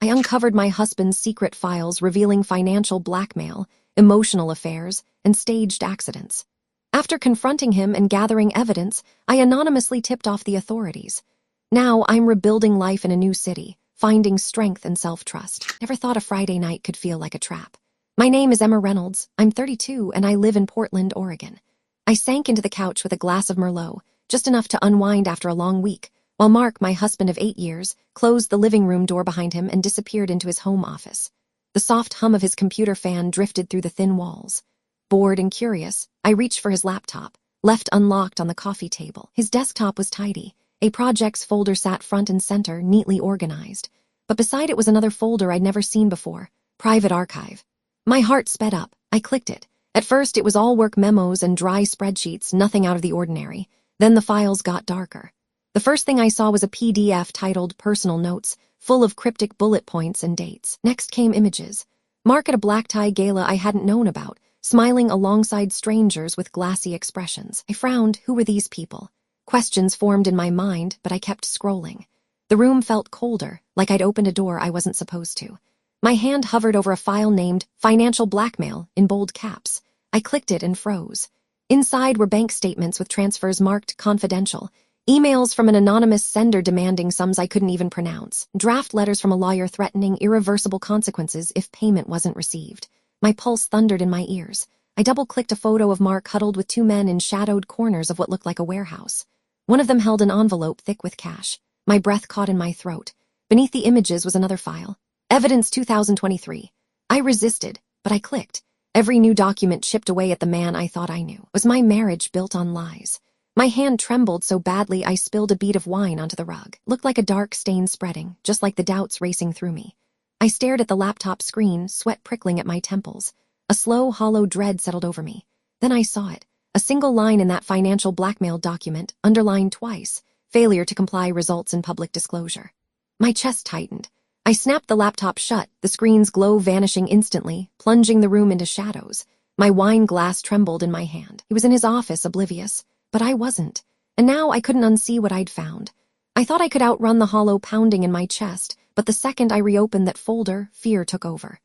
I uncovered my husband's secret files revealing financial blackmail, emotional affairs, and staged accidents. After confronting him and gathering evidence, I anonymously tipped off the authorities. Now I'm rebuilding life in a new city, finding strength and self-trust. Never thought a Friday night could feel like a trap. My name is Emma Reynolds. I'm 32 and I live in Portland, Oregon. I sank into the couch with a glass of Merlot, just enough to unwind after a long week, while Mark, my husband of 8 years, closed the living room door behind him and disappeared into his home office. The soft hum of his computer fan drifted through the thin walls. Bored and curious, I reached for his laptop, left unlocked on the coffee table. His desktop was tidy. A projects folder sat front and center, neatly organized. But beside it was another folder I'd never seen before, Private Archive. My heart sped up. I clicked it. At first, it was all work memos and dry spreadsheets, nothing out of the ordinary. Then the files got darker. The first thing I saw was a PDF titled Personal Notes, full of cryptic bullet points and dates. Next came images. Mark at a black tie gala I hadn't known about, smiling alongside strangers with glassy expressions. I frowned. Who were these people? Questions formed in my mind, but I kept scrolling. The room felt colder, like I'd opened a door I wasn't supposed to. My hand hovered over a file named Financial Blackmail in bold caps. I clicked it and froze. Inside were bank statements with transfers marked confidential, emails from an anonymous sender demanding sums I couldn't even pronounce, draft letters from a lawyer threatening irreversible consequences if payment wasn't received. My pulse thundered in my ears. I double-clicked a photo of Mark huddled with two men in shadowed corners of what looked like a warehouse. One of them held an envelope thick with cash. My breath caught in my throat. Beneath the images was another file. Evidence 2023. I resisted, but I clicked. Every new document chipped away at the man I thought I knew. Was my marriage built on lies? My hand trembled so badly I spilled a bead of wine onto the rug. Looked like a dark stain spreading, just like the doubts racing through me. I stared at the laptop screen, sweat prickling at my temples. A slow, hollow dread settled over me. Then I saw it. A single line in that financial blackmail document, underlined twice. Failure to comply results in public disclosure. My chest tightened. I snapped the laptop shut, the screen's glow vanishing instantly, plunging the room into shadows. My wine glass trembled in my hand. He was in his office, oblivious. But I wasn't. And now I couldn't unsee what I'd found. I thought I could outrun the hollow pounding in my chest, but the second I reopened that folder, fear took over.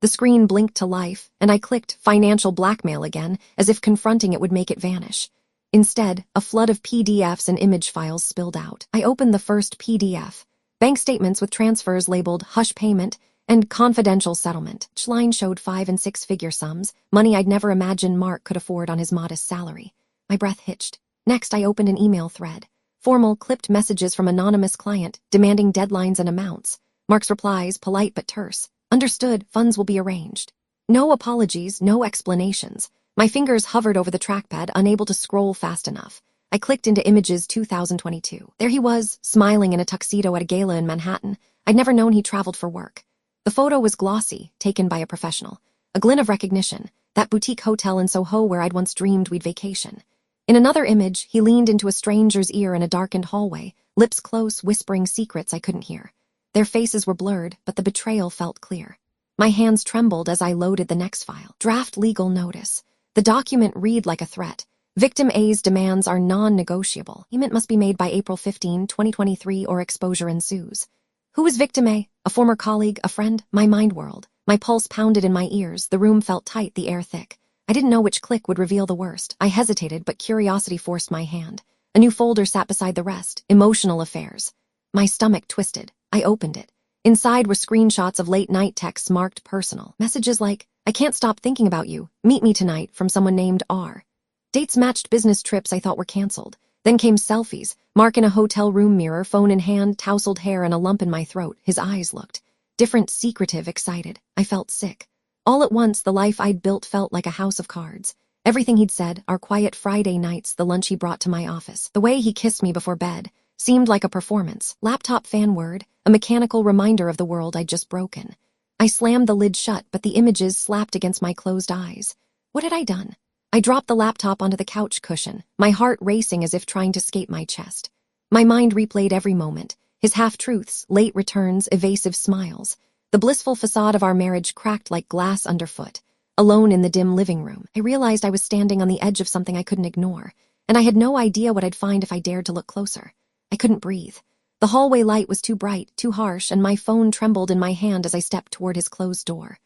The screen blinked to life, and I clicked financial blackmail again, as if confronting it would make it vanish. Instead, a flood of PDFs and image files spilled out. I opened the first PDF. Bank statements with transfers labeled hush payment and confidential settlement. Each line showed 5- and 6-figure sums, money I'd never imagined Mark could afford on his modest salary. My breath hitched. Next, I opened an email thread. Formal, clipped messages from anonymous client, demanding deadlines and amounts. Mark's replies, polite but terse. Understood, funds will be arranged. No apologies, no explanations. My fingers hovered over the trackpad, unable to scroll fast enough. I clicked into images 2022. There he was, smiling in a tuxedo at a gala in Manhattan. I'd never known he traveled for work. The photo was glossy, taken by a professional. A glint of recognition, that boutique hotel in Soho where I'd once dreamed we'd vacation. In another image, he leaned into a stranger's ear in a darkened hallway, lips close, whispering secrets I couldn't hear. Their faces were blurred, but the betrayal felt clear. My hands trembled as I loaded the next file. Draft legal notice. The document read like a threat. Victim A's demands are non-negotiable. Payment must be made by April 15, 2023 or exposure ensues. Who was Victim A? A former colleague, a friend? My mind whirled. My pulse pounded in my ears, the room felt tight, the air thick. I didn't know which click would reveal the worst. I hesitated, but curiosity forced my hand. A new folder sat beside the rest, emotional affairs. My stomach twisted. I opened it. Inside were screenshots of late-night texts marked personal. Messages like, I can't stop thinking about you. Meet me tonight, from someone named R. Dates matched business trips I thought were canceled. Then came selfies. Mark in a hotel room mirror, phone in hand, tousled hair and a lump in my throat. His eyes looked different, secretive, excited. I felt sick. All at once, the life I'd built felt like a house of cards. Everything he'd said, our quiet Friday nights, the lunch he brought to my office, the way he kissed me before bed, seemed like a performance. Laptop fan word, a mechanical reminder of the world I'd just broken. I slammed the lid shut, but the images slapped against my closed eyes. What had I done? I dropped the laptop onto the couch cushion, my heart racing as if trying to escape my chest. My mind replayed every moment, his half-truths, late returns, evasive smiles. The blissful facade of our marriage cracked like glass underfoot. Alone in the dim living room, I realized I was standing on the edge of something I couldn't ignore, and I had no idea what I'd find if I dared to look closer. I couldn't breathe. The hallway light was too bright, too harsh, and my phone trembled in my hand as I stepped toward his closed door.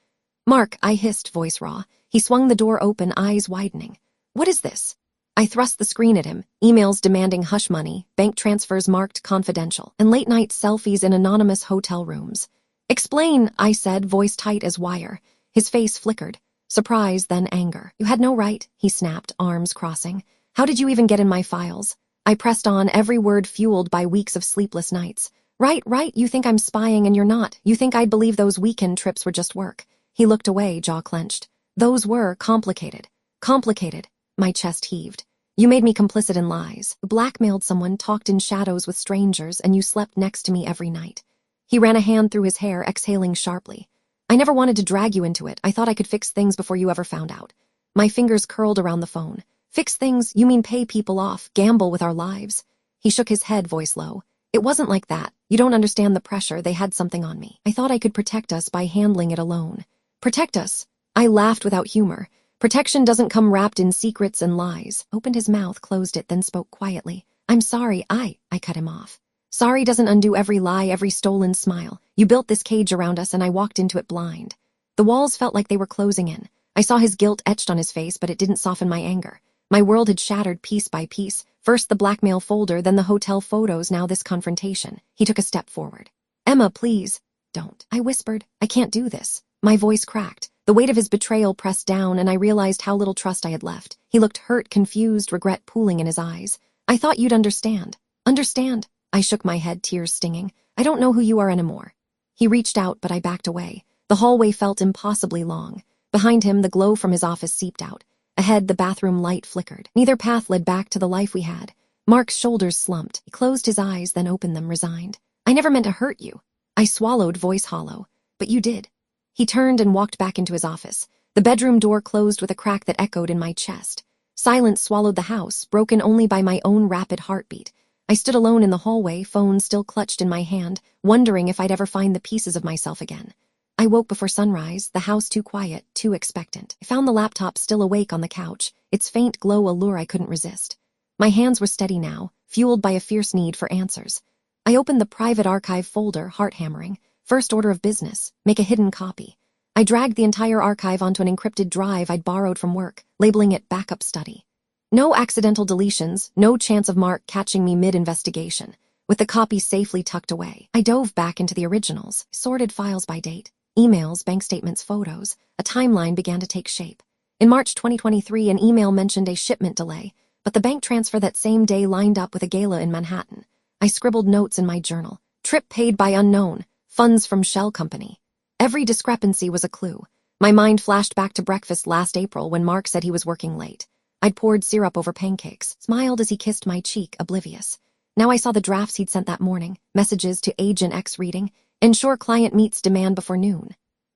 "Mark," I hissed, voice raw. He swung the door open, eyes widening. "What is this?" I thrust the screen at him, emails demanding hush money, bank transfers marked confidential, and late-night selfies in anonymous hotel rooms. "Explain," I said, voice tight as wire. His face flickered. Surprise, then anger. "You had no right," he snapped, arms crossing. "How did you even get in my files?" I pressed on, every word fueled by weeks of sleepless nights. Right, you think I'm spying and you're not. You think I'd believe those weekend trips were just work." He looked away, jaw clenched. "Those were complicated." "Complicated?" My chest heaved. "You made me complicit in lies. You blackmailed someone, talked in shadows with strangers, and you slept next to me every night." He ran a hand through his hair, exhaling sharply. "I never wanted to drag you into it. I thought I could fix things before you ever found out." My fingers curled around the phone. "Fix things? You mean pay people off, gamble with our lives?" He shook his head, voice low. "It wasn't like that. You don't understand the pressure. They had something on me. I thought I could protect us by handling it alone." "Protect us?" I laughed without humor. "Protection doesn't come wrapped in secrets and lies." Opened his mouth, closed it, then spoke quietly. "I'm sorry, I cut him off. "Sorry doesn't undo every lie, every stolen smile. You built this cage around us and I walked into it blind." The walls felt like they were closing in. I saw his guilt etched on his face, but it didn't soften my anger. My world had shattered piece by piece. First the blackmail folder, then the hotel photos, now this confrontation. He took a step forward. "Emma, please." "Don't," I whispered. "I can't do this." My voice cracked. The weight of his betrayal pressed down, and I realized how little trust I had left. He looked hurt, confused, regret pooling in his eyes. "I thought you'd understand." "Understand?" I shook my head, tears stinging. "I don't know who you are anymore." He reached out, but I backed away. The hallway felt impossibly long. Behind him, the glow from his office seeped out. Ahead, the bathroom light flickered. Neither path led back to the life we had. Mark's shoulders slumped. He closed his eyes, then opened them, resigned. "I never meant to hurt you." I swallowed, voice hollow. "But you did." He turned and walked back into his office. The bedroom door closed with a crack that echoed in my chest. Silence swallowed the house, broken only by my own rapid heartbeat. I stood alone in the hallway, phone still clutched in my hand, wondering if I'd ever find the pieces of myself again. I woke before sunrise, the house too quiet, too expectant. I found the laptop still awake on the couch, its faint glow a lure I couldn't resist. My hands were steady now, fueled by a fierce need for answers. I opened the private archive folder, heart-hammering. First order of business, make a hidden copy. I dragged the entire archive onto an encrypted drive I'd borrowed from work, labeling it backup study. No accidental deletions, no chance of Mark catching me mid-investigation. With the copy safely tucked away, I dove back into the originals, sorted files by date. Emails, bank statements, photos. A timeline began to take shape. In March 2023, an email mentioned a shipment delay, but the bank transfer that same day lined up with a gala in Manhattan. I scribbled notes in my journal. Trip paid by unknown. Funds from shell company. Every discrepancy was a clue. My mind flashed back to breakfast last April when Mark said he was working late. I'd poured syrup over pancakes, smiled as he kissed my cheek, oblivious. Now I saw the drafts he'd sent that morning, messages to Agent X reading, "Ensure client meets demand before noon."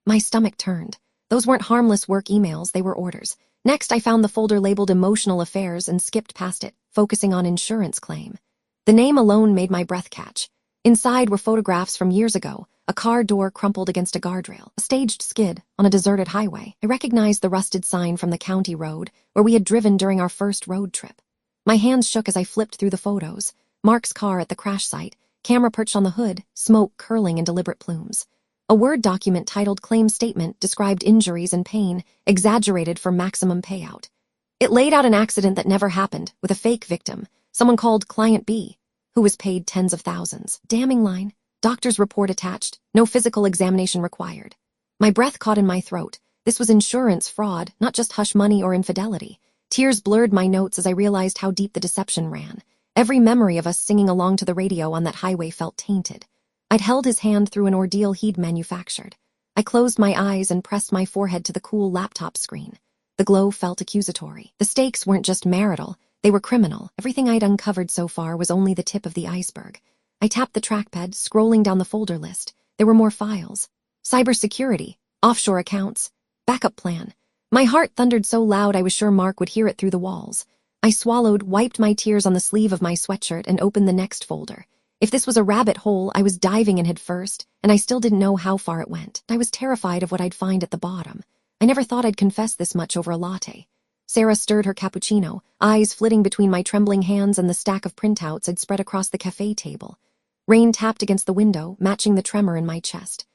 My stomach turned. Those weren't harmless work emails, they were orders. Next, I found the folder labeled Emotional Affairs and skipped past it, focusing on insurance claim. The name alone made my breath catch. Inside were photographs from years ago, a car door crumpled against a guardrail, a staged skid on a deserted highway. I recognized the rusted sign from the county road, where we had driven during our first road trip. My hands shook as I flipped through the photos. Mark's car at the crash site, camera perched on the hood, smoke curling in deliberate plumes. A Word document titled Claim Statement described injuries and pain, exaggerated for maximum payout. It laid out an accident that never happened, with a fake victim, someone called Client B, who was paid tens of thousands. Damning line. Doctor's report attached, no physical examination required. My breath caught in my throat. This was insurance fraud, not just hush money or infidelity. Tears blurred my notes as I realized how deep the deception ran. Every memory of us singing along to the radio on that highway felt tainted. I'd held his hand through an ordeal he'd manufactured. I closed my eyes and pressed my forehead to the cool laptop screen. The glow felt accusatory. The stakes weren't just marital, they were criminal. Everything I'd uncovered so far was only the tip of the iceberg. I tapped the trackpad, scrolling down the folder list. There were more files. Cybersecurity, offshore accounts, backup plan. My heart thundered so loud I was sure Mark would hear it through the walls. I swallowed, wiped my tears on the sleeve of my sweatshirt, and opened the next folder. If this was a rabbit hole, I was diving in head first, and I still didn't know how far it went. I was terrified of what I'd find at the bottom. I never thought I'd confess this much over a latte. Sarah stirred her cappuccino, eyes flitting between my trembling hands and the stack of printouts I'd spread across the cafe table. Rain tapped against the window, matching the tremor in my chest.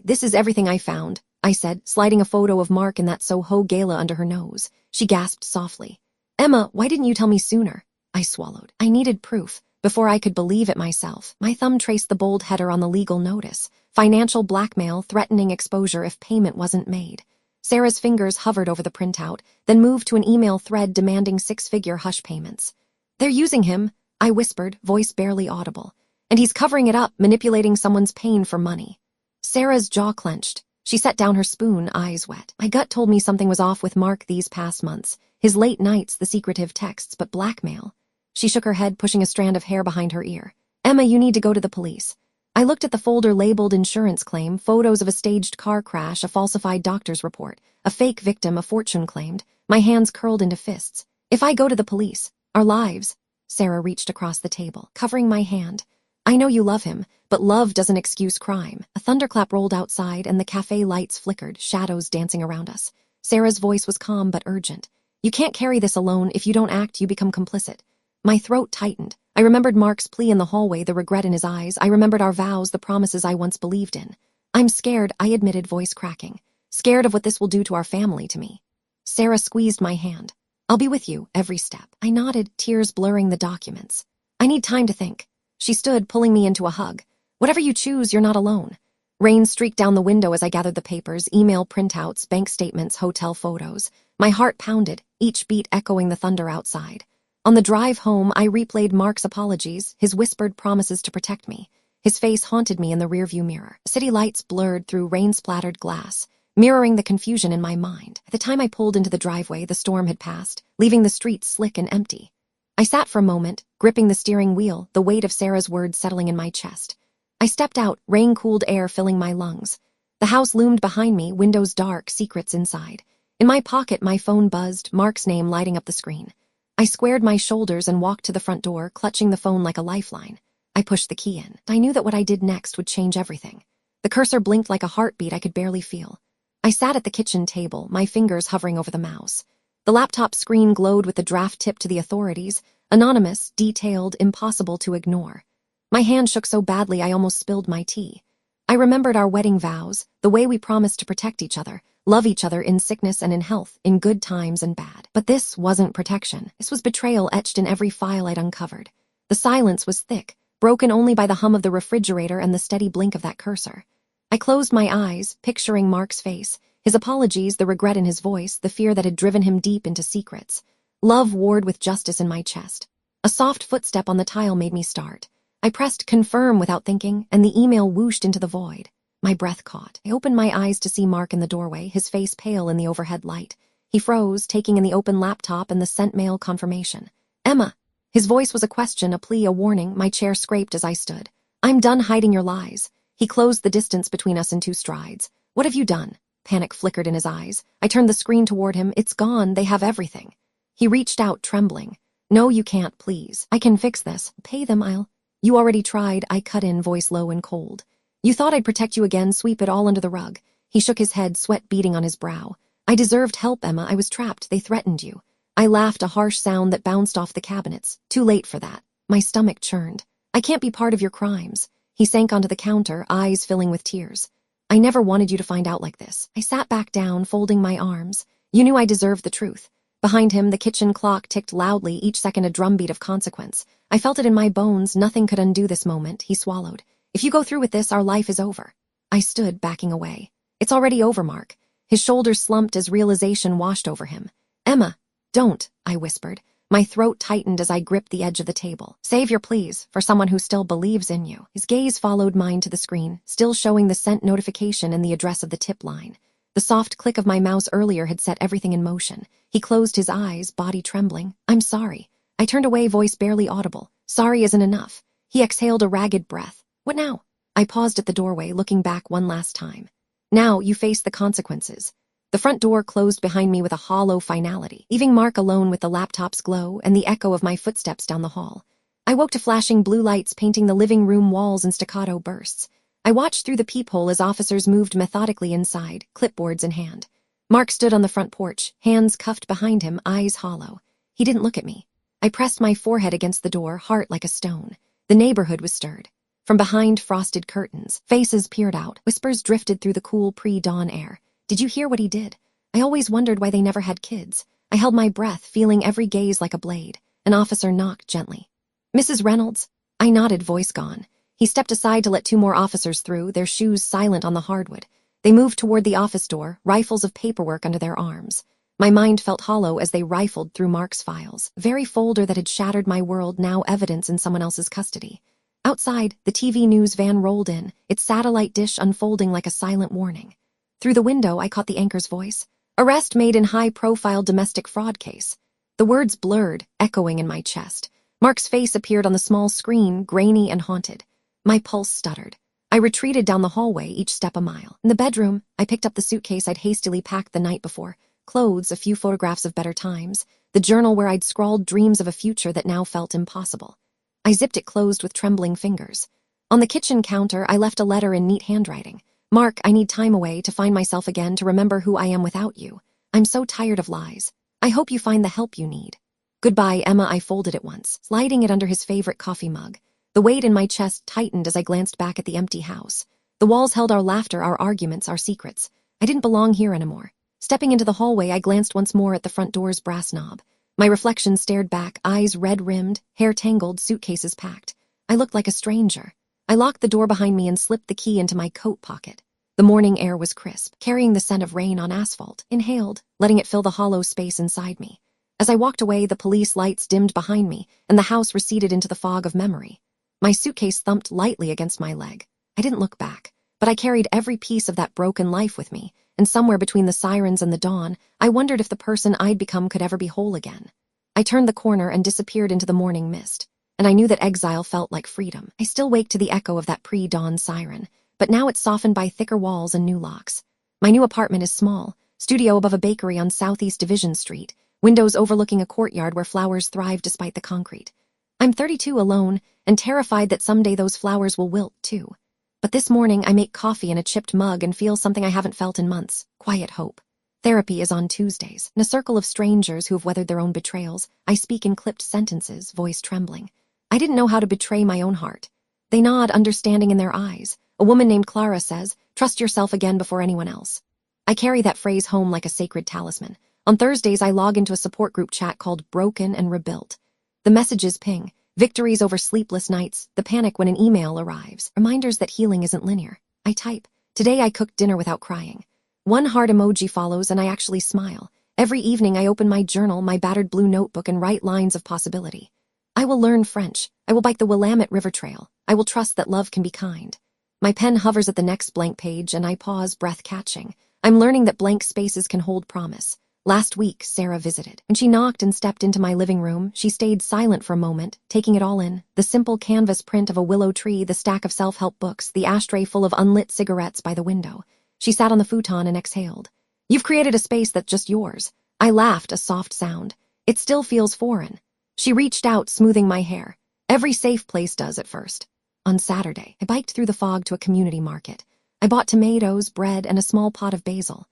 This is everything I found," I said, sliding a photo of Mark in that Soho gala under her nose. She gasped softly. "Emma, why didn't you tell me sooner?" I swallowed. I needed proof. Before I could believe it myself, my thumb traced the bold header on the legal notice. Financial blackmail, threatening exposure if payment wasn't made. Sarah's fingers hovered over the printout, then moved to an email thread demanding six-figure hush payments. "They're using him," I whispered, voice barely audible. "And he's covering it up, manipulating someone's pain for money." Sarah's jaw clenched. She set down her spoon, eyes wet. My gut told me something was off with Mark these past months. His late nights, the secretive texts, but blackmail. She shook her head, pushing a strand of hair behind her ear. "Emma, you need to go to the police." I looked at the folder labeled insurance claim, photos of a staged car crash, a falsified doctor's report, a fake victim, a fortune claimed. My hands curled into fists. "If I go to the police, our lives..." Sarah reached across the table, covering my hand. "I know you love him, but love doesn't excuse crime." A thunderclap rolled outside and the cafe lights flickered, shadows dancing around us. Sarah's voice was calm but urgent. "You can't carry this alone. If you don't act, you become complicit." My throat tightened. I remembered Mark's plea in the hallway, the regret in his eyes. I remembered our vows, the promises I once believed in. "I'm scared," I admitted, voice cracking. "Scared of what this will do to our family, to me." Sarah squeezed my hand. "I'll be with you, every step." I nodded, tears blurring the documents. "I need time to think." She stood, pulling me into a hug. "Whatever you choose, you're not alone." Rain streaked down the window as I gathered the papers, email printouts, bank statements, hotel photos. My heart pounded, each beat echoing the thunder outside. On the drive home, I replayed Mark's apologies, his whispered promises to protect me. His face haunted me in the rearview mirror. City lights blurred through rain-splattered glass, mirroring the confusion in my mind. At the time I pulled into the driveway, the storm had passed, leaving the streets slick and empty. I sat for a moment, gripping the steering wheel, the weight of Sarah's words settling in my chest. I stepped out, rain-cooled air filling my lungs. The house loomed behind me, windows dark, secrets inside. In my pocket, my phone buzzed, Mark's name lighting up the screen. I squared my shoulders and walked to the front door, clutching the phone like a lifeline. I pushed the key in. I knew that what I did next would change everything. The cursor blinked like a heartbeat I could barely feel. I sat at the kitchen table, my fingers hovering over the mouse. The laptop screen glowed with the draft tip to the authorities, anonymous, detailed, impossible to ignore. My hand shook so badly I almost spilled my tea. I remembered our wedding vows, the way we promised to protect each other, love each other in sickness and in health, in good times and bad. But this wasn't protection. This was betrayal etched in every file I'd uncovered. The silence was thick, broken only by the hum of the refrigerator and the steady blink of that cursor. I closed my eyes, picturing Mark's face, his apologies, the regret in his voice, the fear that had driven him deep into secrets. Love warred with justice in my chest. A soft footstep on the tile made me start. I pressed confirm without thinking, and the email whooshed into the void. My breath caught. I opened my eyes to see Mark in the doorway, his face pale in the overhead light. He froze, taking in the open laptop and the sent mail confirmation. "Emma." His voice was a question, a plea, a warning. My chair scraped as I stood. "I'm done hiding your lies." He closed the distance between us in 2 strides. "What have you done?" Panic flickered in his eyes. I turned the screen toward him. "It's gone. They have everything." He reached out, trembling. "No, you can't, please. I can fix this. Pay them, I'll..." "You already tried," I cut in, voice low and cold. "You thought I'd protect you again, sweep it all under the rug." He shook his head, sweat beading on his brow. "I deserved help, Emma. I was trapped. They threatened you." I laughed, a harsh sound that bounced off the cabinets. Too late for that. My stomach churned. "I can't be part of your crimes." He sank onto the counter, eyes filling with tears. "I never wanted you to find out like this." I sat back down, folding my arms. "You knew I deserved the truth." Behind him, the kitchen clock ticked loudly, each second a drumbeat of consequence. I felt it in my bones. Nothing could undo this moment. He swallowed. "If you go through with this, our life is over." I stood, backing away. "It's already over, Mark." His shoulders slumped as realization washed over him. "Emma, don't," I whispered. My throat tightened as I gripped the edge of the table. "Save your pleas, for someone who still believes in you." His gaze followed mine to the screen, still showing the sent notification and the address of the tip line. The soft click of my mouse earlier had set everything in motion. He closed his eyes, body trembling. "I'm sorry." I turned away, voice barely audible. "Sorry isn't enough." He exhaled a ragged breath. "What now?" I paused at the doorway, looking back one last time. "Now you face the consequences." The front door closed behind me with a hollow finality, leaving Mark alone with the laptop's glow and the echo of my footsteps down the hall. I woke to flashing blue lights painting the living room walls in staccato bursts. I watched through the peephole as officers moved methodically inside, clipboards in hand. Mark stood on the front porch, hands cuffed behind him, eyes hollow. He didn't look at me. I pressed my forehead against the door, heart like a stone. The neighborhood was stirred. From behind frosted curtains, faces peered out, whispers drifted through the cool pre-dawn air. Did you hear what he did? I always wondered why they never had kids. I held my breath, feeling every gaze like a blade. An officer knocked gently. Mrs. Reynolds? I nodded, voice gone. He stepped aside to let 2 more officers through, their shoes silent on the hardwood. They moved toward the office door, rifles of paperwork under their arms. My mind felt hollow as they rifled through Mark's files. The very folder that had shattered my world, now evidence in someone else's custody. Outside, the TV news van rolled in, its satellite dish unfolding like a silent warning. Through the window, I caught the anchor's voice. Arrest made in high-profile domestic fraud case. The words blurred, echoing in my chest. Mark's face appeared on the small screen, grainy and haunted. My pulse stuttered. I retreated down the hallway, each step a mile. In the bedroom, I picked up the suitcase I'd hastily packed the night before. Clothes, a few photographs of better times, the journal where I'd scrawled dreams of a future that now felt impossible. I zipped it closed with trembling fingers. On the kitchen counter, I left a letter in neat handwriting. Mark, I need time away to find myself again, to remember who I am without you. I'm so tired of lies. I hope you find the help you need. Goodbye, Emma. I folded it once, sliding it under his favorite coffee mug. The weight in my chest tightened as I glanced back at the empty house. The walls held our laughter, our arguments, our secrets. I didn't belong here anymore. Stepping into the hallway, I glanced once more at the front door's brass knob. My reflection stared back, eyes red-rimmed, hair tangled, suitcases packed. I looked like a stranger. I locked the door behind me and slipped the key into my coat pocket. The morning air was crisp, carrying the scent of rain on asphalt. Inhaled, letting it fill the hollow space inside me. As I walked away, the police lights dimmed behind me, and the house receded into the fog of memory. My suitcase thumped lightly against my leg. I didn't look back, but I carried every piece of that broken life with me, and somewhere between the sirens and the dawn, I wondered if the person I'd become could ever be whole again. I turned the corner and disappeared into the morning mist, and I knew that exile felt like freedom. I still waked to the echo of that pre-dawn siren, but now it's softened by thicker walls and new locks. My new apartment is small, studio above a bakery on Southeast Division Street, windows overlooking a courtyard where flowers thrive despite the concrete. I'm 32, alone, and terrified that someday those flowers will wilt, too. But this morning I make coffee in a chipped mug and feel something I haven't felt in months, quiet hope. Therapy is on Tuesdays. In a circle of strangers who have weathered their own betrayals, I speak in clipped sentences, voice trembling. I didn't know how to betray my own heart. They nod, understanding in their eyes. A woman named Clara says, "Trust yourself again before anyone else." I carry that phrase home like a sacred talisman. On Thursdays, I log into a support group chat called Broken and Rebuilt. The messages ping, victories over sleepless nights, the panic when an email arrives, reminders that healing isn't linear. I type, "Today I cooked dinner without crying." One heart emoji follows and I actually smile. Every evening I open my journal, my battered blue notebook, and write lines of possibility. I will learn French. I will bike the Willamette River Trail. I will trust that love can be kind. My pen hovers at the next blank page and I pause, breath catching. I'm learning that blank spaces can hold promise. Last week, Sarah visited. When she knocked and stepped into my living room, she stayed silent for a moment, taking it all in. The simple canvas print of a willow tree, the stack of self-help books, the ashtray full of unlit cigarettes by the window. She sat on the futon and exhaled. "You've created a space that's just yours." I laughed, a soft sound. "It still feels foreign." She reached out, smoothing my hair. Every safe place does at first. On Saturday, I biked through the fog to a community market. I bought tomatoes, bread, and a small pot of basil.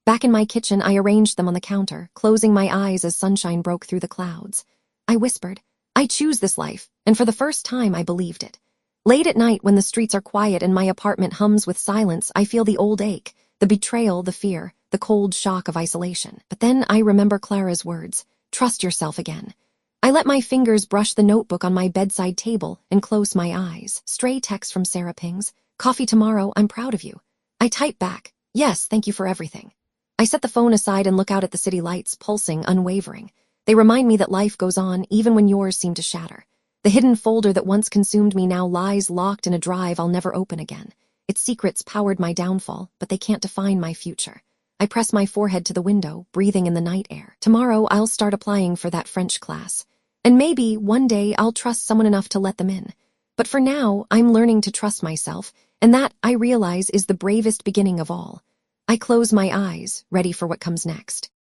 Back in my kitchen, I arranged them on the counter, closing my eyes as sunshine broke through the clouds. I whispered, "I choose this life," and for the first time I believed it. Late at night, when the streets are quiet and my apartment hums with silence, I feel the old ache, the betrayal, the fear, the cold shock of isolation. But then I remember Clara's words, "Trust yourself again." I let my fingers brush the notebook on my bedside table and close my eyes. Stray text from Sarah pings, "Coffee tomorrow, I'm proud of you." I type back, "Yes, thank you for everything." I set the phone aside and look out at the city lights, pulsing, unwavering. They remind me that life goes on even when yours seem to shatter. The hidden folder that once consumed me now lies locked in a drive I'll never open again. Its secrets powered my downfall, but they can't define my future. I press my forehead to the window, breathing in the night air. Tomorrow I'll start applying for that French class. And maybe one day I'll trust someone enough to let them in. But for now, I'm learning to trust myself, and that, I realize, is the bravest beginning of all. I close my eyes, ready for what comes next.